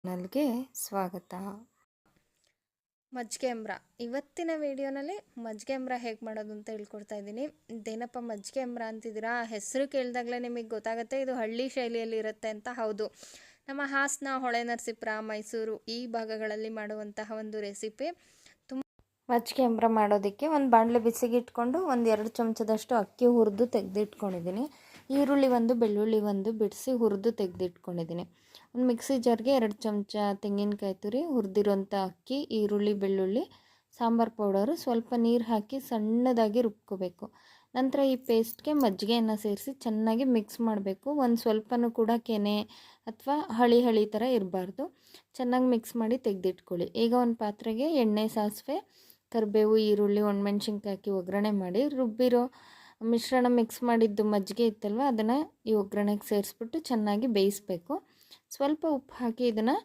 ಚಾನಲ್ಗೆ ಸ್ವಾಗತ. ಮಜ್ಜಿಗೆ ಅಂಬ್ರ ಇವತ್ತಿನ ವಿಡಿಯೋನಲ್ಲಿ ಮಜ್ಜಿಗೆ ಅಂಬ್ರ ಹೇಗೆ ಮಾಡೋದು ಅಂತ ಹೇಳ್ಕೊಡ್ತಾ ಇದ್ದೀನಿ. ಇದೇನಪ್ಪ ಮಜ್ಜಿಗೆ ಅಂಬ್ರ ಅಂತಿದ್ದೀರಾ? ಹೆಸರು ಕೇಳಿದಾಗಲೇ ನಿಮಗೆ ಗೊತ್ತಾಗುತ್ತೆ ಇದು ಹಳ್ಳಿ ಶೈಲಿಯಲ್ಲಿ ಇರುತ್ತೆ ಅಂತ. ಹೌದು, ನಮ್ಮ ಹಾಸನ, ಹೊಳೆನರಸೀಪುರ, ಮೈಸೂರು ಈ ಭಾಗಗಳಲ್ಲಿ ಮಾಡುವಂತಹ ಒಂದು ರೆಸಿಪಿ. ಮಜ್ಜಿಗೆ ಅಂಬ್ರ ಮಾಡೋದಕ್ಕೆ ಒಂದು ಬಾಣಲೆ ಬಿಸಿಗೆ ಇಟ್ಕೊಂಡು 1-2 ಚಮಚದಷ್ಟು ಅಕ್ಕಿ ಹುರಿದು ತೆಗೆದಿಟ್ಕೊಂಡಿದ್ದೀನಿ. ಈರುಳ್ಳಿ 1, ಬೆಳ್ಳುಳ್ಳಿ 1 ಬಿಡಿಸಿ ಹುರಿದು ತೆಗೆದಿಟ್ಕೊಂಡಿದ್ದೀನಿ. ಒಂದು ಮಿಕ್ಸಿ ಜಾರ್ಗೆ 2 ಚಮಚ ತೆಂಗಿನಕಾಯಿ ತುರಿ, ಹುರಿದಿರೋಂಥ ಅಕ್ಕಿ, ಈರುಳ್ಳಿ, ಬೆಳ್ಳುಳ್ಳಿ, ಸಾಂಬಾರು ಪೌಡರು, ಸ್ವಲ್ಪ ನೀರು ಹಾಕಿ ಸಣ್ಣದಾಗಿ ರುಬ್ಕೋಬೇಕು. ನಂತರ ಈ ಪೇಸ್ಟ್ಗೆ ಮಜ್ಜಿಗೆಯನ್ನು ಸೇರಿಸಿ ಚೆನ್ನಾಗಿ ಮಿಕ್ಸ್ ಮಾಡಬೇಕು. ಒಂದು ಸ್ವಲ್ಪನೂ ಕೂಡ ಕೆನೆ ಅಥವಾ ಹಳಿ ಥರ ಇರಬಾರ್ದು. ಚೆನ್ನಾಗಿ ಮಿಕ್ಸ್ ಮಾಡಿ ತೆಗೆದಿಟ್ಕೊಳ್ಳಿ. ಈಗ ಒಂದು ಪಾತ್ರೆಗೆ ಎಣ್ಣೆ, ಸಾಸಿವೆ, ಕರಿಬೇವು, ಈರುಳ್ಳಿ, ಒಣಮೆಣ್ಸಿನ್ಕಾಯಿ ಹಾಕಿ ಒಗ್ಗರಣೆ ಮಾಡಿ ರುಬ್ಬಿರೋ ಮಿಶ್ರಣ ಮಿಕ್ಸ್ ಮಾಡಿದ್ದು ಮಜ್ಜಿಗೆ ಇತ್ತಲ್ವ ಅದನ್ನು ಈ ಒಗ್ಗರಣೆಗೆ ಸೇರಿಸ್ಬಿಟ್ಟು ಚೆನ್ನಾಗಿ ಬೇಯಿಸಬೇಕು. ಸ್ವಲ್ಪ ಉಪ್ಪು ಹಾಕಿ ಇದನ್ನು